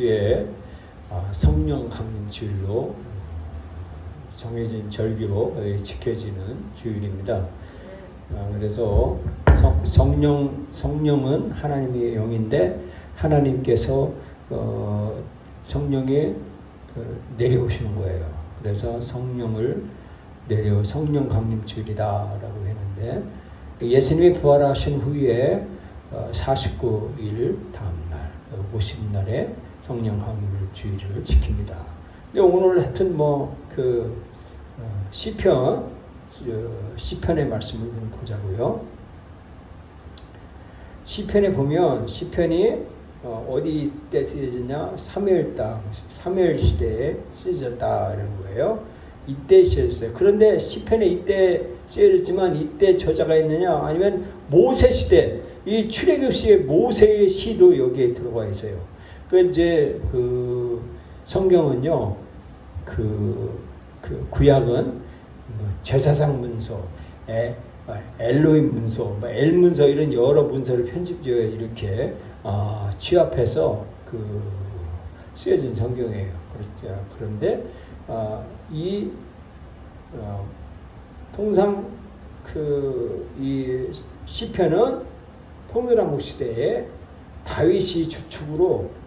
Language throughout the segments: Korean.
주에 성령 강림 주일로 정해진 절기로 지켜지는 주일입니다. 그래서 성령은 하나님의 영인데 하나님께서 성령에 내려오시는 거예요. 그래서 성령 강림 주일이다라고 했는데 예수님이 부활하신 후에 49일 다음날 50날에 성령 강림 주일을 지킵니다. 근데 오늘 하여튼 시편의 말씀을 좀 보자고요. 시편에 보면 시편이 어디 때 쓰여졌냐? 사무엘 시대에 쓰여졌다라는 거예요. 이때 쓰여졌어요. 그런데 시편에 이때 쓰여졌지만 이때 저자가 있느냐? 아니면 모세 시대, 이 출애굽시의 모세의 시도 여기에 들어가 있어요. 이제 성경은요, 구약은 제사상 문서, 엘로힘 문서, 엘 문서 이런 여러 문서를 이렇게 취합해서 쓰여진 성경이에요. 그런데 통상 이 시편은 통일왕국 시대에 다윗이 주축으로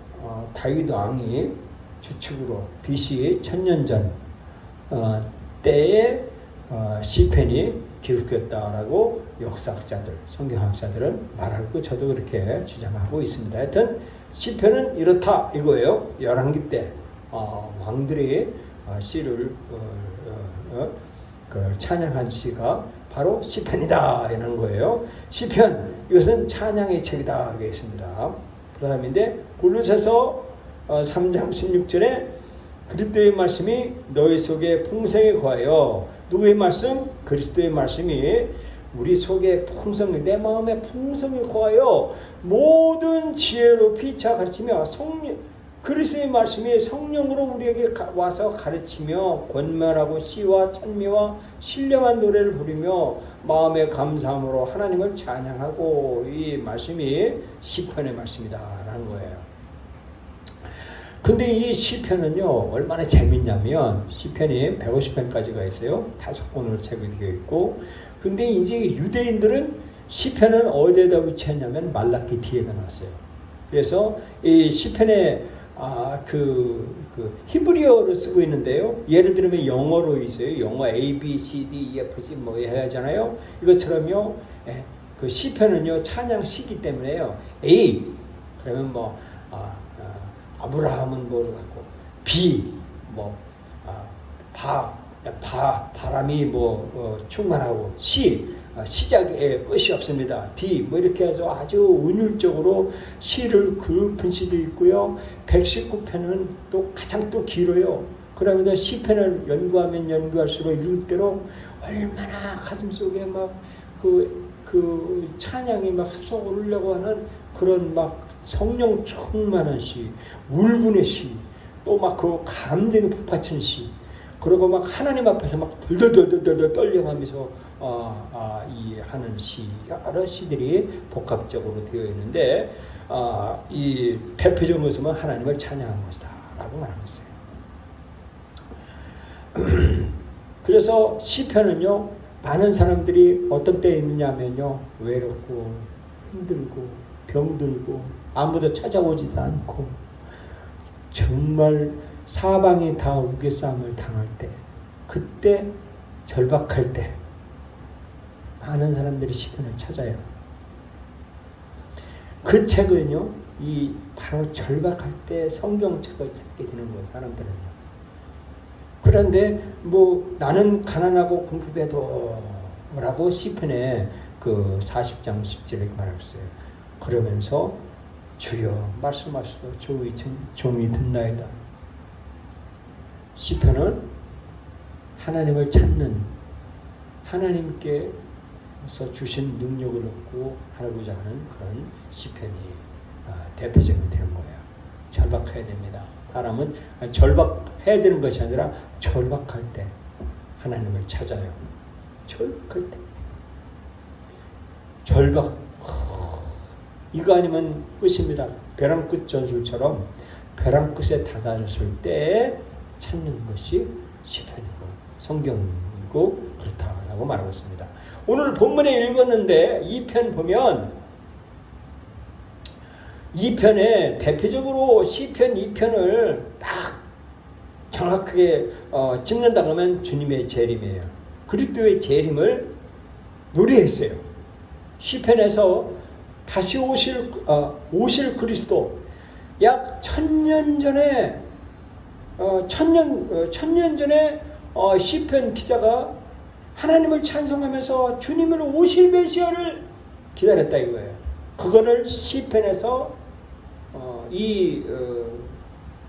다윗 왕이 주축으로 BC 1000년 전 때에 시편이 기록됐다라고 역사학자들, 성경학자들은 말하고 저도 그렇게 주장하고 있습니다. 하여튼 시편은 이렇다 이거예요. 열왕기 때 왕들이 시를 찬양한 시가 바로 시편이다 이런 거예요. 시편 이것은 찬양의 책이다 하겠습니다. 그 다음인데 골로새서 3장 16절에 그리스도의 말씀이 너희 속에 풍성히 거하여 누구의 말씀? 그리스도의 말씀이 우리 속에 풍성히 내 마음에 풍성히 거하여 모든 지혜로 피차 가르치며 그리스도의 말씀이 성령으로 우리에게 와서 가르치며 권면하고 시와 찬미와 신령한 노래를 부르며 마음의 감사함으로 하나님을 찬양하고 이 말씀이 시편의 말씀이다라는 거예요. 근데 이 시편은요 얼마나 재밌냐면 시편이 150편까지가 있어요. 5권으로 책이 되어 있고 근데 이제 유대인들은 시편은 어디에다 위치했냐면 말라기 뒤에다 놨어요. 그래서 이 시편에 히브리어로 쓰고 있는데요. 예를 들면 영어로 있어요. 영어 A, B, C, D, E, F, G 뭐 해야 하잖아요. 이것처럼요. 그 시편은요 찬양 시기 때문에요. A 그러면 아브라함은 뭘 갖고 B 바람이 충만하고 C 시작에 끝이 없습니다. D 이렇게 해서 아주 운율적으로 시를 깊은 시도 있고요. 119편은 또 가장 또 길어요. 그러면 시편을 연구하면 연구할수록 읽을대로 얼마나 가슴속에 그 찬양이 솟아 오르려고 하는 그런 성령 충만한 시, 울분의 시, 또 그 감정이 북받친 시, 그리고 하나님 앞에서 덜덜덜덜 떨려가면서 이 하는 시, 여러 시들이 복합적으로 되어 있는데 이 대표적인 것은 하나님을 찬양한 것이다라고 말하고 있어요. 그래서 시편은요 많은 사람들이 어떤 때에 있느냐면요 외롭고 힘들고 병들고 아무도 찾아오지도 않고 정말 사방이 다 우겨싸움을 당할 때 그때 절박할 때 많은 사람들이 시편을 찾아요. 그 책은요 바로 절박할 때 성경책을 찾게 되는 거예요. 사람들은요. 그런데 나는 가난하고 궁핍해도라고 시편에 40장 10절에 말하고 있어요. 그러면서 주여 말씀하시고 종이 듣나이다. 시편은 하나님을 찾는 하나님께서 주신 능력을 얻고 하고자 하는 그런 시편이 대표적으로 되는 거예요. 절박해야 됩니다. 사람은 절박해야 되는 것이 아니라 절박할 때 하나님을 찾아요. 절박할 때 절박 이거 아니면 끝입니다. 벼랑 끝 전술처럼 벼랑 끝에 다다랐을 때 찾는 것이 시편이고 성경이고 그렇다라고 말하고 있습니다. 오늘 본문에 읽었는데 이 편 보면 이 편에 대표적으로 시편 2편을 딱 정확하게 짚는다 그러면 주님의 재림이에요. 그리스도의 재림을 노래했어요. 시편에서 다시 오실 그리스도 약 1000년 전에 1000년 전에 시편 기자가 하나님을 찬송하면서 주님을 오실 메시아를 기다렸다 이거예요. 그거를 시편에서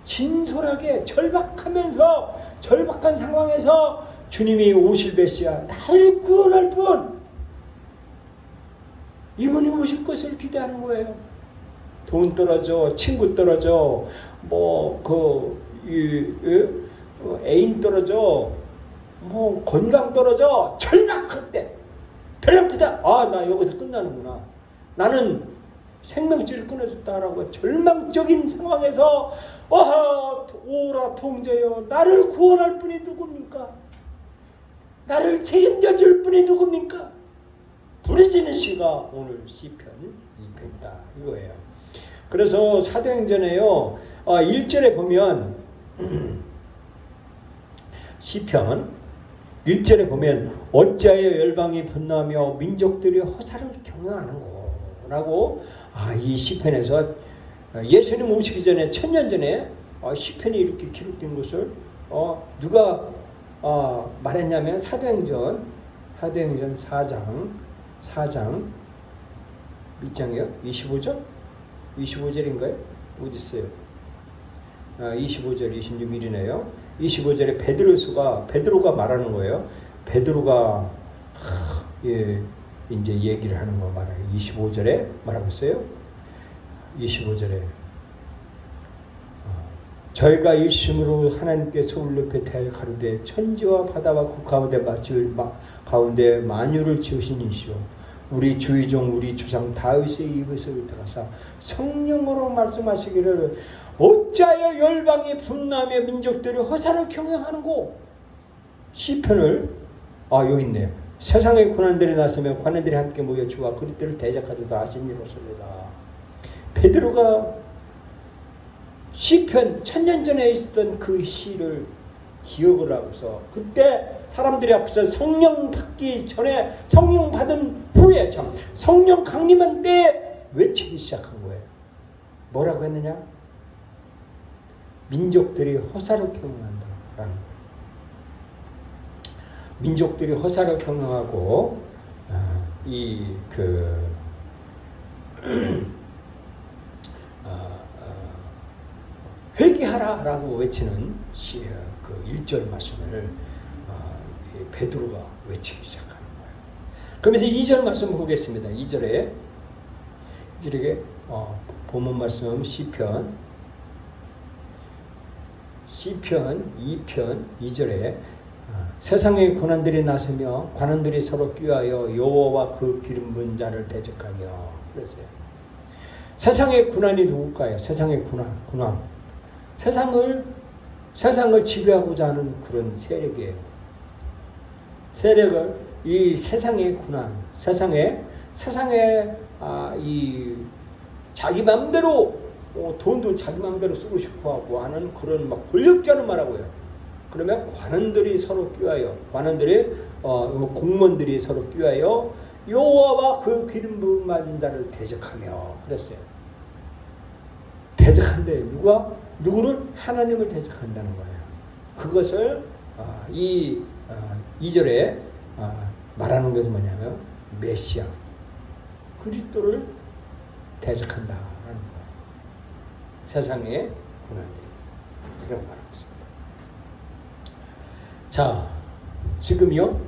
진솔하게 절박한 상황에서 주님이 오실 메시아 나를 구원할 분 이분이 오실 것을 기대하는 거예요. 돈 떨어져, 친구 떨어져, 애인 떨어져, 건강 떨어져, 절박할 때, 별난크다. 나 여기서 끝나는구나. 나는 생명줄을 끊어졌다라고 절망적인 상황에서 오라 통제여, 나를 구원할 분이 누굽니까? 나를 책임져 줄 분이 누굽니까? 부르짖는 시가 오늘 시편 2편이다 이거예요. 그래서 사도행전에요 1절에 보면 시편 1절에 보면 어찌하여 열방이 분노하며 민족들이 허사를 경영하는 거라고 이 시편에서 예수님 오시기 전에 1000년 전에 시편이 이렇게 기록된 것을 누가 말했냐면 사도행전 4장 몇 장이요? 25절? 25절인가요? 어디 있어요? 25절 26일이네요. 25절에 베드로가 말하는 거예요. 베드로가 이제 얘기를 하는 거 말아요. 25절에 말하고 있어요. 25절에 저희가 일심으로 하나님께 손을 높여 대하여 가로되 천지와 바다와 그 가운데 만유를 지으신 이시오 우리 주의종 우리 조상 다윗의 입에서 들어서 성령으로 말씀하시기를 어찌하여 열방이 분노하며 민족들이 허사를 경영하는고. 시편을 여기 있네요. 세상의 고난들이 났으며 관원들이 함께 모여 주와 그리스도를 대적하도다 하신 이로소이다. 베드로가 시편 1000년 전에 있었던 그 시를 기억을 하고서 그때 사람들이 앞에서 성령 받기 전에 성령 받은 후에 성령 강림한 때 외치기 시작한 거예요. 뭐라고 했느냐? 민족들이 허사를 경영한다 라는 거예요. 민족들이 허사를 경영하고 회개하라라고 외치는 그 1절 말씀을 베드로가 외치기 시작하는 거예요. 그러면서 2절 말씀 보겠습니다. 2절에 본문 말씀 시편 2편 2절에 세상의 고난들이 나서며 관원들이 서로 꾀하여 여호와와 그 기름 부은 자를 대적하며 그랬어요. 세상의 고난이 누굴까요? 세상의 고난. 세상을 지배하고자 하는 그런 세력이에요. 세력을 이 세상의 고난, 세상에 이 자기 마음대로 돈도 자기 마음대로 쓰고 싶어하고 하는 그런 권력자는 말하고요. 그러면 관원들이 서로 꾀하여, 공무원들이 서로 꾀하여 여호와와 그 기름 부은 자를 대적하며 그랬어요. 대적한대. 누구를? 하나님을 대적한다는 거예요. 그것을 이 2절에 말하는 것은 뭐냐면 메시아 그리스도를 대적한다라는 거예요. 세상의 고난들이 이런 말하고 있습니다. 자, 지금요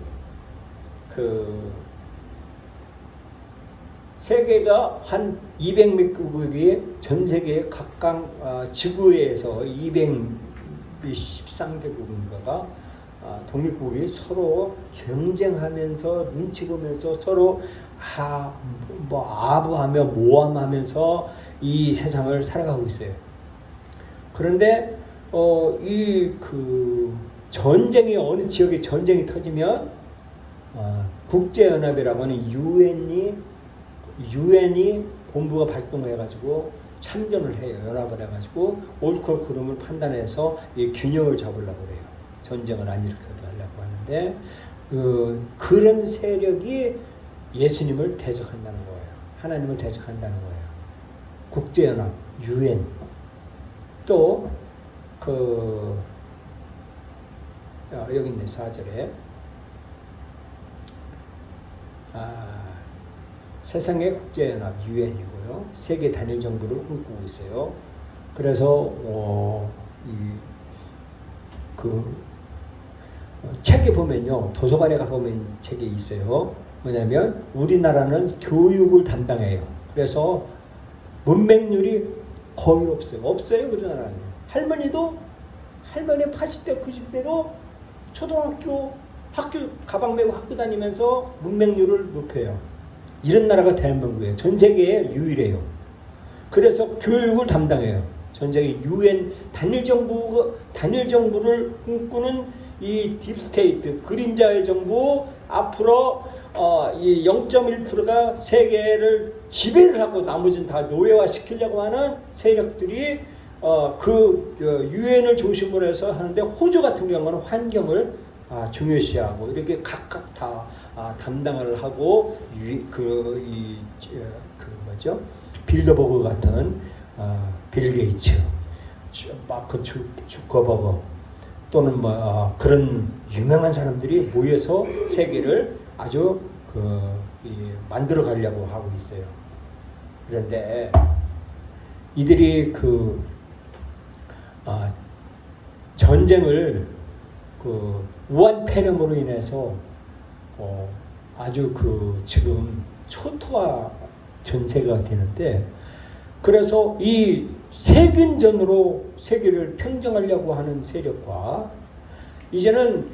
세계가 한 200몇 국이 전 세계 각각 지구에서 213개국인가가 독립국이 서로 경쟁하면서 눈치 보면서 서로 아부하며 모함하면서 이 세상을 살아가고 있어요. 그런데 이 그 전쟁이 어느 지역에 전쟁이 터지면 국제연합이라고 하는 유엔이 본부가 발동해가지고 참전을 해요. 연합을 해가지고 옳고 그름을 판단해서 이 균형을 잡으려고 그래요. 전쟁을 안 일으키게 하려고 하는데 그런 세력이 예수님을 대적한다는 거예요. 하나님을 대적한다는 거예요. 국제연합, 유엔, 또 여기 있네 4절에 세상의 국제연합 유엔이고요. 세계 단일 정부를 꿈꾸고 있어요. 그래서 책에 보면요, 도서관에 가보면 책이 있어요. 뭐냐면 우리나라는 교육을 담당해요. 그래서 문맹률이 거의 없어요. 우리나라는. 할머니 80대 90대도 초등학교 학교 가방 메고 학교 다니면서 문맹률을 높여요. 이런 나라가 대한민국이에요. 전 세계에 유일해요. 그래서 교육을 담당해요. 전 세계 유엔 단일 정부를 꿈꾸는 이 딥스테이트 그림자의 정부 앞으로 이 0.1%가 세계를 지배를 하고 나머지는 다 노예화 시키려고 하는 세력들이 유엔을 중심으로 해서 하는데, 호주 같은 경우는 환경을 중요시하고 이렇게 각각 다 담당을 하고 빌더버그 같은 빌 게이츠, 마크 주커버거 또는 그런 유명한 사람들이 모여서 세계를 아주 만들어 가려고 하고 있어요. 그런데 이들이 전쟁을 우한 폐렴으로 인해서 아주 지금 초토화 전세가 되는데, 그래서 이 세균전으로 세계를 평정하려고 하는 세력과, 이제는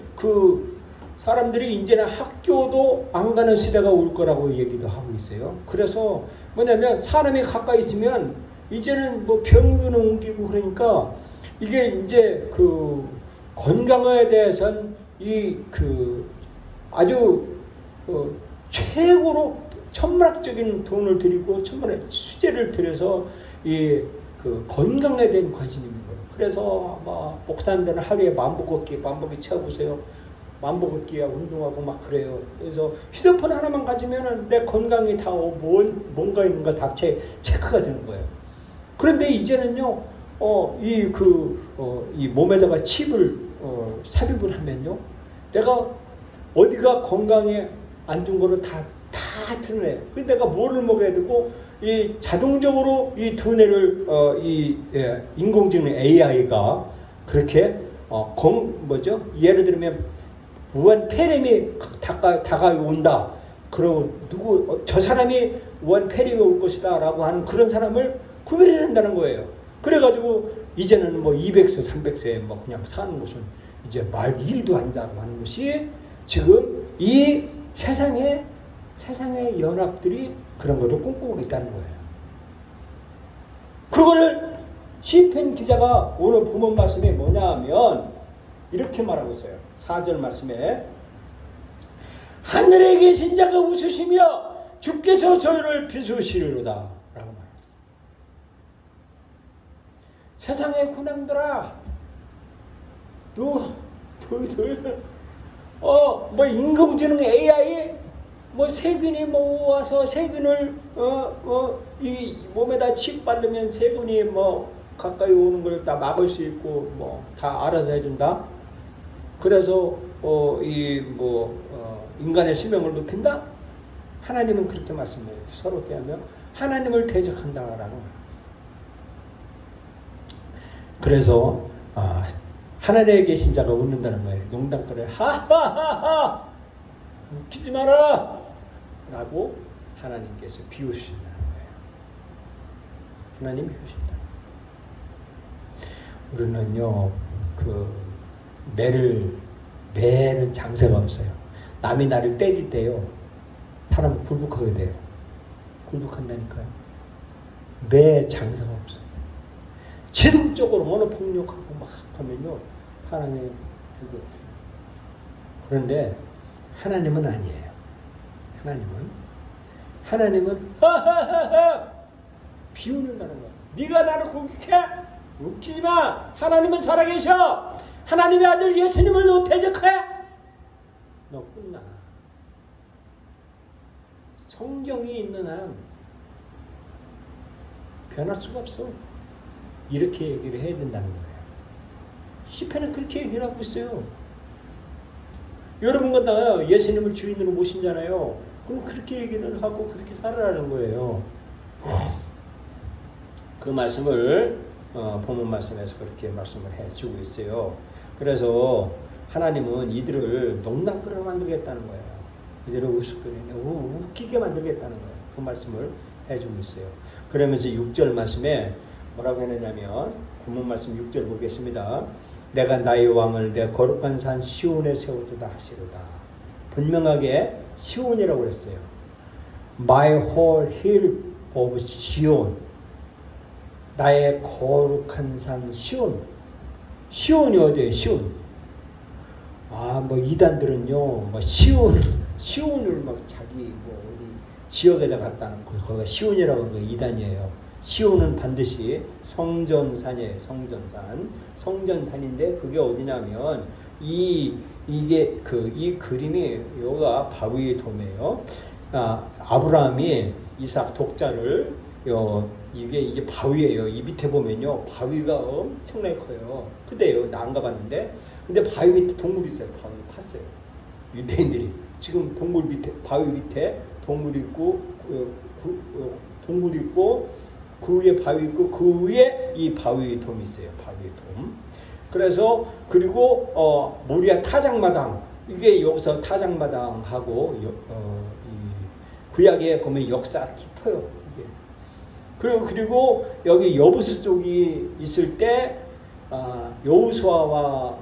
사람들이 이제는 학교도 안 가는 시대가 올 거라고 얘기도 하고 있어요. 그래서 뭐냐면 사람이 가까이 있으면 이제는 병균을 옮기고 그러니까 이게 이제 건강에 대해서는 아주 최고로 천문학적인 돈을 들이고 수제를 들여서 건강에 대한 관심이 있는 거예요. 그래서 목사님들은 하루에 만보걷기 채워보세요. 만보걷기하고 운동하고 그래요. 그래서 휴대폰 하나만 가지면 내 건강이 다 뭔가 있는가 다 체크가 되는 거예요. 그런데 이제는요, 이 몸에다가 칩을 삽입을 하면요, 내가 어디가 건강에 안 좋은 거를 다 드러내요. 그래서 내가 뭐를 먹어야 되고, 이 자동적으로 이 두뇌를 인공지능 AI가 그렇게 예를 들면 우한 폐렴이 다가온다. 그러고 저 사람이 우한 폐렴이 올 것이다라고 하는 그런 사람을 구별해낸다는 거예요. 그래가지고 이제는 200세, 300세 그냥 사는 것은 이제 일도 아니다라고 하는 것이 지금 이 세상의 연합들이 그런 것을 꿈꾸고 있다는 거예요. 그거를 시편 기자가 오늘 본문 말씀이 뭐냐 하면 이렇게 말하고 있어요. 4절 말씀에 하늘에 계신 자가 웃으시며 주께서 저희를 비수시리로다 라고 말합니다. 세상의 군왕들아, 너희들 인공지능 AI 세균이 와서 세균을 이 몸에다 칩 바르면 세균이 가까이 오는 걸 다 막을 수 있고 다 알아서 해준다. 그래서 인간의 수명을 높인다. 하나님은 그렇게 말씀해요. 서로 대하며 하나님을 대적한다라는 거예요. 그래서 하늘에 계신 자가 웃는다는 거예요. 농담거려 하하하하 웃기지 마라 라고 하나님께서 비웃으신다는 거예요. 하나님이 비웃신다. 우리는요, 매는 장사가 없어요. 남이 나를 때릴 때요, 사람은 굴복하게 돼요. 굴복한다니까요. 매 장사가 없어요. 지속적으로 모노폭력하고 막 하면요 하나님 죽어. 그런데 하나님은 아니에요. 하나님은 비웃는다는 거야. 네가 나를 공격해? 웃기지 마. 하나님은 살아계셔. 하나님의 아들 예수님을 너 대적해? 너 끝나. 성경이 있는 한 변할 수가 없어. 이렇게 얘기를 해야 된다는 거예요. 시편은 그렇게 얘기를 하고 있어요. 여러분과 다 예수님을 주인으로 모신잖아요. 그럼 그렇게 얘기를 하고 그렇게 살아라는 거예요. 그 말씀을 본문 말씀에서 그렇게 말씀을 해주고 있어요. 그래서 하나님은 이들을 농담거리로 만들겠다는 거예요. 이들을 웃기게 만들겠다는 거예요. 그 말씀을 해주고 있어요. 그러면서 6절 말씀에 뭐라고 했느냐면 본문 말씀 6절 보겠습니다. 내가 나의 왕을 내 거룩한 산 시온에 세우도다 하시로다. 분명하게 시온이라고 그랬어요. My whole hill of Zion. 나의 거룩한 산 시온. 시온이 어디예요? 시온. 뭐 이단들은요, 시온을 막 자기 어디 지역에다 갖다 놓고 거기가 시온이라고 하는 거 이단이에요. 시온은 반드시 성전산이에요. 성전산인데 그게 어디냐면 이 그림이 여기가 바위의 돔이에요. 아브라함이 이삭 독자를 이게 바위예요. 이 밑에 보면요 바위가 엄청나게 커요. 크대요. 나 안 가봤는데 근데 바위 밑에 동물이 있어요. 바위 팠어요. 유대인들이 지금 동물 밑에 바위 밑에 동물이 있고 동물이 있고 그 위에 바위 있고 그 위에 이 바위의 돔이 있어요. 바위의 돔. 그래서 그리고 모리아 타작마당 이게 여기서 타작마당하고 이 구약에 보면 역사가 깊어요. 이게. 그리고 여기 여부스 쪽이 있을 때 여호수아가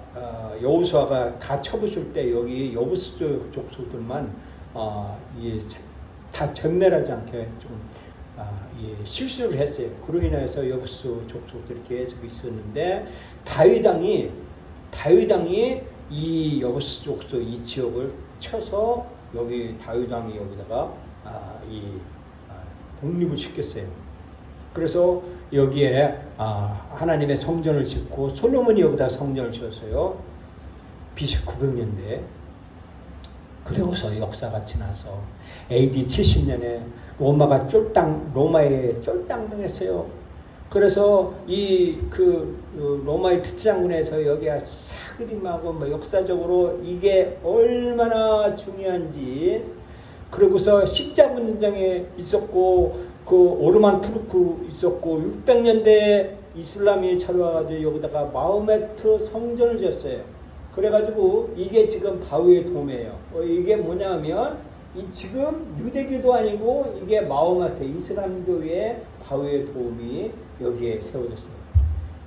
다 쳐부술 때 여기 여부스 쪽 족속들만 다 전멸하지 않게 좀 실수를 했어요. 그로 인해서 여부스 족속들이 계속 있었는데 다윗 왕이 이 여부스 족속 이 지역을 쳐서 여기 다윗 왕이 여기다가 독립을 시켰어요. 그래서 여기에 하나님의 성전을 짓고 솔로몬이 여기다 성전을 지었어요. BC 900년대. 그리고서 역사가 지나서 AD 70년에 로마에 쫄당당했어요. 그래서 로마의 특장군에서 여기가 사그림하고 역사적으로 이게 얼마나 중요한지. 그리고서 십자군전쟁에 있었고 그 오르만 투르크 있었고 600년대에 이슬람이 찾아와가지고 여기다가 마호메트 성전을 지었어요. 그래가지고 이게 지금 바위의 돔이에요. 이게 뭐냐면 이 지금 유대교도 아니고 이게 마호메트 이슬람교의 바위의 돔이 여기에 세워졌어요.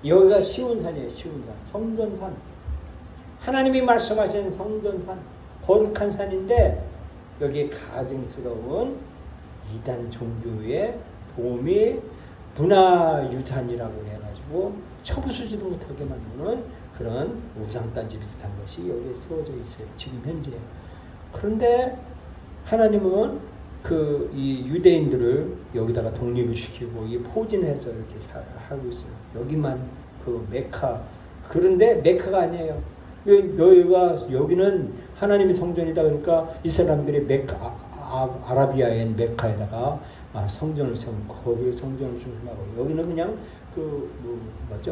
여기가 시온산이에요. 시온산 성전산. 하나님이 말씀하신 성전산 거룩한 산인데 여기 가증스러운 이단 종교의 돔이 문화유산이라고 해가지고 쳐부수지도 못하게 만드는 그런 우상단지 비슷한 것이 여기에 세워져 있어요. 지금 현재. 그런데 하나님은 이 유대인들을 여기다가 독립을 시키고 포진해서 이렇게 하고 있어요. 여기만 그 메카. 그런데 메카가 아니에요. 여기는 하나님의 성전이다. 그러니까 이 사람들이 아라비아의 메카에다가 성전을 세우고 거기에 성전을 중심하고 여기는 그냥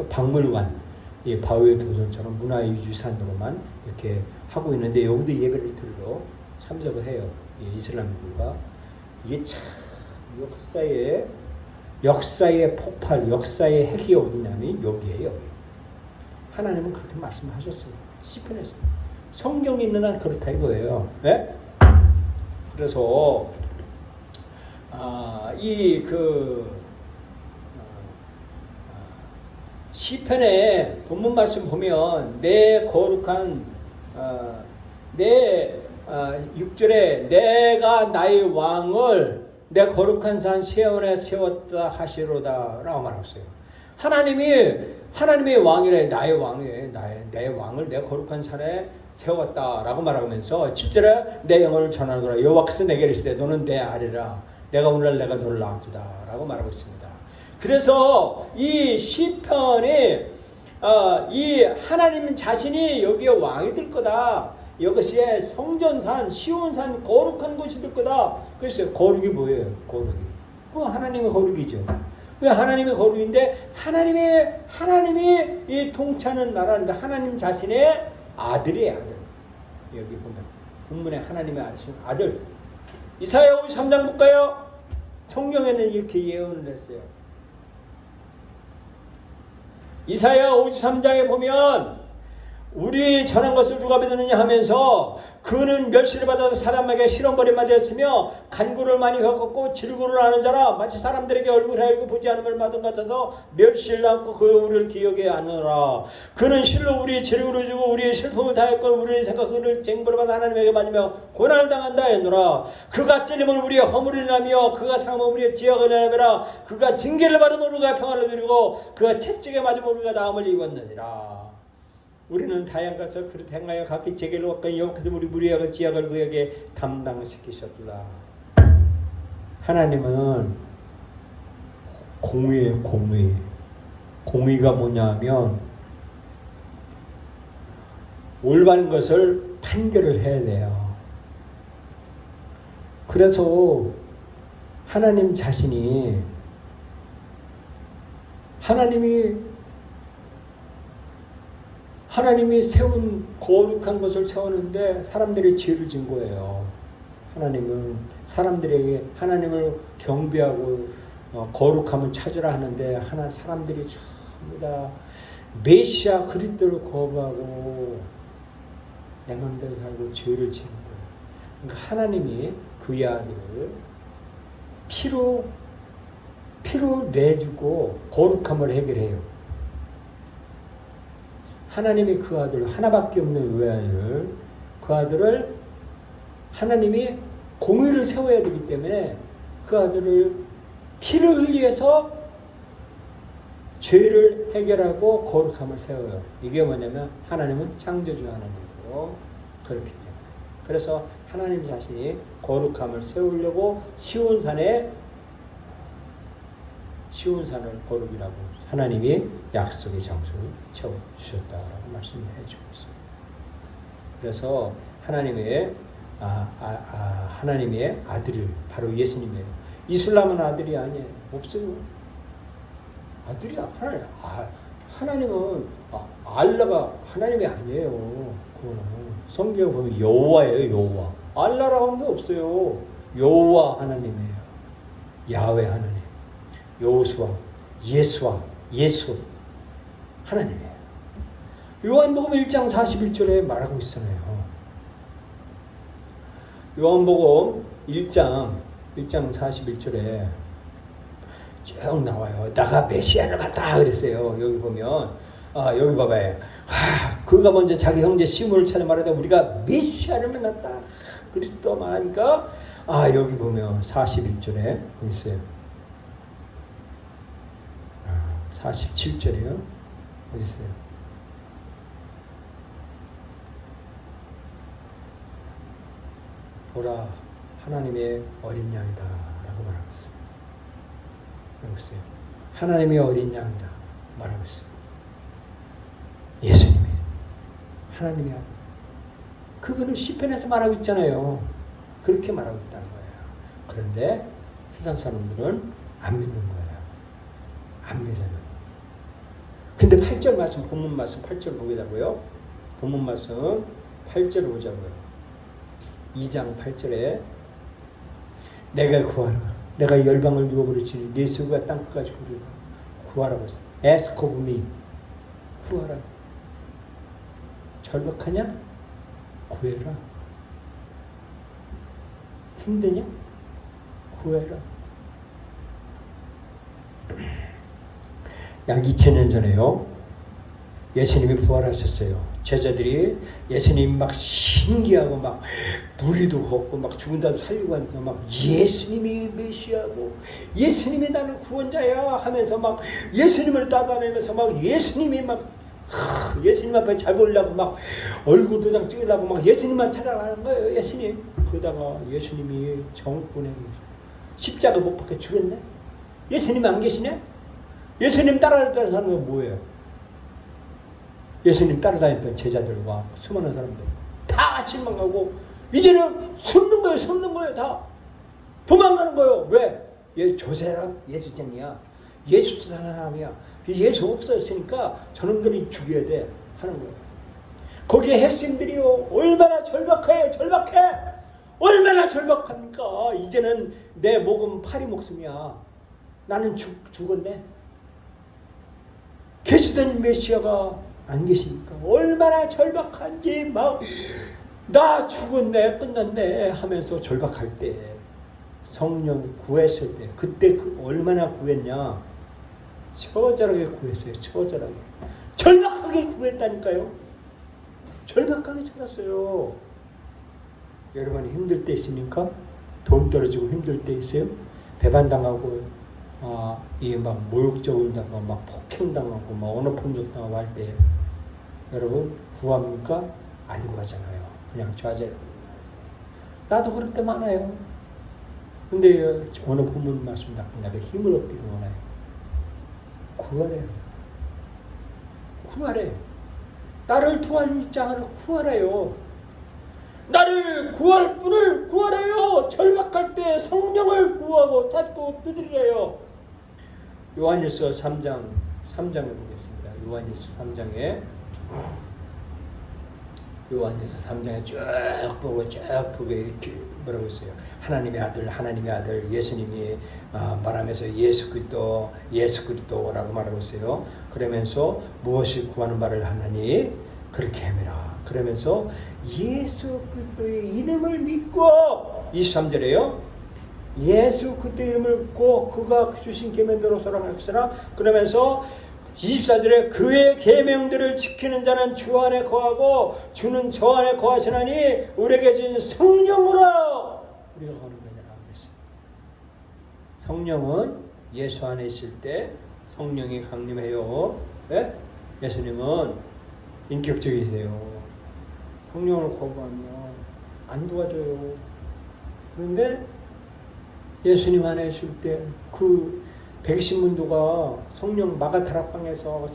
박물관, 바위의 도전처럼 문화유산으로만 이렇게 하고 있는데 여기도 예배를 드리러 참석을 해요. 이슬람교가. 이게 참 역사의 폭발, 역사의 핵이 어디냐면 여기에요. 하나님은 그렇게 말씀하셨어요. 시편에서. 성경이 있는 한 그렇다 이거예요. 네? 그래서 시편의 본문 말씀 보면 내 거룩한 6절에 내가 나의 왕을 내 거룩한 산 시온에 세웠다 하시로다 라고 말하고 있어요. 하나님의 왕이래. 나의 왕이에요. 내 왕을 내 거룩한 산에 세웠다라고 말하면서 7절에 내 영혼을 전하노라. 여호와께서 내게 이르시되 너는 내 아래라. 내가 오늘날 내가 너를 낳았도다라고 말하고 있습니다. 그래서 이 시편이 이 하나님 자신이 여기에 왕이 될 거다. 이것이 성전산, 시온산, 거룩한 곳이 될 거다. 그래서 거룩이 뭐예요? 거룩이. 그거 하나님의 거룩이죠. 왜 하나님의 거룩인데 하나님이 이 통치하는 나라인데 하나님 자신의 아들이에요. 아들. 여기 보면 본문에 하나님의 아들. 이사야 53장 볼까요? 성경에는 이렇게 예언을 했어요. 이사야 53장에 보면 우리 전한 것을 누가 믿느냐 하면서 그는 멸시를 받아서 사람에게 실험벌이 맞았으며 간구를 많이 겪었고 질구를 하는 자라 마치 사람들에게 얼굴에 알고 보지 않음을 받은 것 같아서 멸시를 안고 그 우리를 기억에 안느라. 그는 실로 우리의 질구를 주고 우리의 슬픔을 다했고 우리의 생각 그를 쟁벌을 받아 하나님에게 맞으며 고난을 당한다 했노라. 그가 찔림은 우리의 허물이 나며 그가 상함은 우리의 지역을 내매라. 그가 징계를 받으면 우리가 평안을 누리고 그가 채찍에 맞으면 우리가 나음을 입었느니라. 우리는 다양 가서 그릇 행하여 각기 제게를 얻고 여호와께서 우리 무리하고 지약을 그에게 담당시키셨도다. 하나님은 공의예요. 공의가 뭐냐면 올바른 것을 판결을 해야 돼요. 그래서 하나님 자신이 하나님이 세운 거룩한 것을 세우는데 사람들이 죄를 진 거예요. 하나님은 사람들에게 하나님을 경배하고 거룩함을 찾으라 하는데 사람들이 전부 다 메시아 그리스도를 거부하고 내 맘대로 살고 죄를 지는 거예요. 그러니까 하나님이 그의 아들을 피로 내주고 거룩함을 해결해요. 하나님이 그 아들 하나밖에 없는 외아들을 그 아들을 하나님이 공의를 세워야 되기 때문에 그 아들을 피를 흘리해서 죄를 해결하고 거룩함을 세워요. 이게 뭐냐면 하나님은 창조주 하나님이고 그렇기 때문에. 그래서 하나님 자신이 거룩함을 세우려고 시온산을 거룩이라고 하나님이 약속의 장소를 채워주셨다라고 말씀을 해주고 있습니다. 그래서 하나님의 아들을 바로 예수님이에요. 이슬람은 아들이 아니에요. 없어요. 아들이야. 하나님은 알라가 하나님이 아니에요. 그거는 성경에 보면 여호와예요. 여호와. 알라라고 하는 게 없어요. 여호와 하나님이에요. 야훼 하나님. 여호수아, 예수 하나님이에요. 요한복음 1장 41절에 말하고 있잖아요. 요한복음 1장 41절에 쭉 나와요. 나가 메시아를 봤다 그랬어요. 여기 보면 여기 봐봐요. 그가 먼저 자기 형제 시므를 찾아 말하다 우리가 메시아를 만났다. 그리스도 말하니까 여기 보면 41절에 있어요. 47절이요. 어디 있어요? 보라 하나님의 어린 양이다 라고 말하고 있어요. 여기 있어요. 하나님의 어린 양이다 말하고 있어요. 예수님이 하나님이 아들. 그거를 시편에서 말하고 있잖아요. 그렇게 말하고 있다는 거예요. 그런데 세상 사람들은 안 믿는 거예요. 안 믿어요. 근데 8절 말씀, 본문 말씀 8절 보자고요. 본문 말씀 8절 보자고요. 2장 8절에 내가 구하라. 내가 열방을 누워버리지니 네 수가 땅끝까지 구하라고 했어. Ask of me. 구하라. 절박하냐? 구해라. 힘드냐? 구해라. 약 2000년 전에요. 예수님이 부활하셨어요. 제자들이 예수님 막 신기하고 막 무리도 걷고 막 죽은 자도 살리고 하니까 막 예수님이 메시아고 예수님이 나는 구원자야 하면서 막 예수님을 따라다니면서 막 예수님이 막 예수님 앞에 잘 보려고 막 얼굴 도장 찍으려고 막 예수님만 찾아가는 거예요. 예수님. 그러다가 예수님이 정권에 십자가 못 박혀 죽였네. 예수님 안 계시네. 예수님 따라다니는 사람은 뭐예요? 예수님 따라다녔던 제자들과 수많은 사람들 다 실망하고 이제는 숨는 거예요. 다 도망가는 거예요. 왜? 저 사람 예수쟁이야. 예수 사람이야. 예수 없었으니까 저놈들이 죽여야 돼 하는 거예요. 거기에 핵심들이요 얼마나 절박해. 얼마나 절박합니까? 이제는 내 목은 파리 목숨이야. 나는 죽었네. 계시던 메시아가 안 계시니까 얼마나 절박한지 막 나 죽었네 끝났네 하면서 절박할 때 성령 구했을 때 그때 얼마나 구했냐. 처절하게 구했어요. 처절하게. 절박하게 구했다니까요. 절박하게 찾았어요. 여러분 힘들 때 있습니까? 돈 떨어지고 힘들 때 있어요? 배반당하고 이 막 모욕적을 당하고 막 폭행당하고 막 언어폭력당하고 할 때 여러분 구합니까? 안 구하잖아요. 그냥 좌절. 나도 그럴 때 많아요. 근데 오늘 본문 말씀 나에게 힘을 얻기를 원해요. 구하래요. 나를 도와줄 자를 구하래요. 나를 구할 분을 구하래요. 절박할 때 성령을 구하고 찾고 두드리래요. 요한일서 3장에 보겠습니다. 요한일서 3장에 쭉 보고 이렇게 뭐라고 했어요. 하나님의 아들 예수님이 말하면서 예수 그리스도라고 말하고 있어요. 그러면서 무엇을 구하는 바를 하나니 그렇게 함이라. 그러면서 예수 그리스도의 이름을 믿고 23절에요. 예수 그리스도의 이름을 믿고 그가 주신 계명대로 살아가시라. 그러면서 24절에 그의 계명들을 지키는 자는 주 안에 거하고 주는 저 안에 거하시나니 우리에게 주신 성령으로 우리가 거하는 거냐라고 했어요. 성령은 예수 안에 있을 때 성령이 강림해요. 네? 예수님은 인격적이세요. 성령을 거부하면 안 도와줘요. 그런데 예수님 안에 있을 때 그 백신문도가 성령 마가다락방에서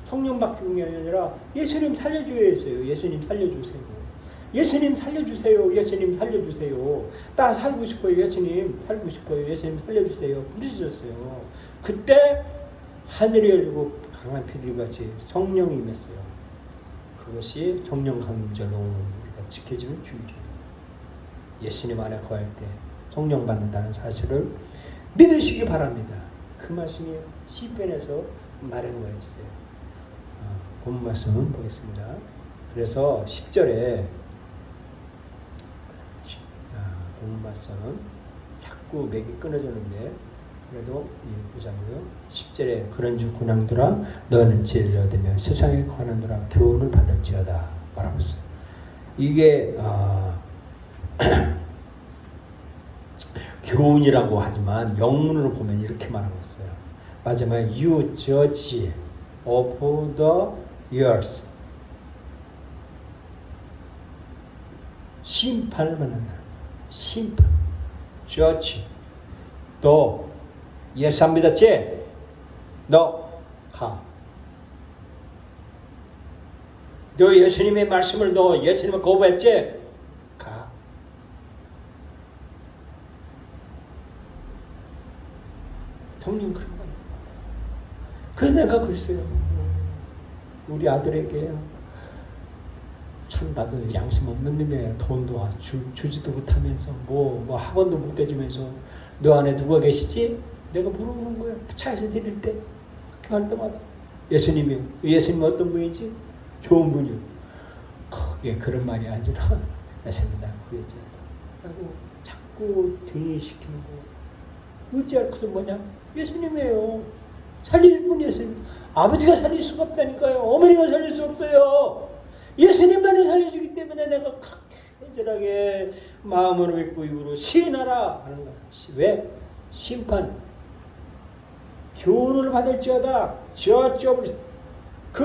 성령밖에 온 게 아니라 예수님 살려줘야 했어요. 예수님 살려주세요. 예수님 살려주세요. 예수님 살려주세요. 나 살고 싶어요. 예수님 살고 싶어요. 예수님 살려주세요. 부르셨어요. 그때 하늘이 열리고 강한 피들같이 성령이 임했어요. 그것이 성령 강림절로 우리가 지켜지는 주의죠. 예수님 안에 거할 때 성령 받는다는 사실을 믿으시기 바랍니다. 그 말씀이 시편에서 말한 거였어요. 본 말씀 보겠습니다. 그래서 10절에 본 말씀은 자꾸 맥이 끊어지는데 그래도 보자고요. 10절에 그런 주 군왕들아 너는 지혜를 얻으며 세상에 관한 자라 교훈을 받을지어다 말하고 있어요. 이게 교훈이라고 하지만 영문으로 보면 이렇게 말하고 있어요. 마지막에 you judge of the earth. 심판을 받는다. 심판. judge. 너 예수 안 믿었지? 너 가. 너 예수님의 말씀을 너 예수님을 거부했지? 가. 성령 그런 거예요. 그래서 내가 그랬어요. 우리 아들에게 참 나도 양심 없는 놈이야. 돈도 주지도 못하면서 뭐 학원도 못 대주면서 너 안에 누가 계시지? 내가 물어보는 거예요. 차에서 들을 때 갈 때마다 예수님이 어떤 분인지 좋은 분이요. 그게 그런 말이 아니라 예수님 나 구했지. 그리고 자꾸 등의시키는 거. 의지할 것은 뭐냐? 예수님이에요. 살릴 분 예수님. 아버지가 살릴 수가 없다니까요. 어머니가 살릴 수 없어요. 예수님만이 살려주기 때문에 내가 간절하게 마음으로 믿고 입으로 시인하라 하는 거야. 왜? 심판. 교훈을 받을지어다. 저쪽 그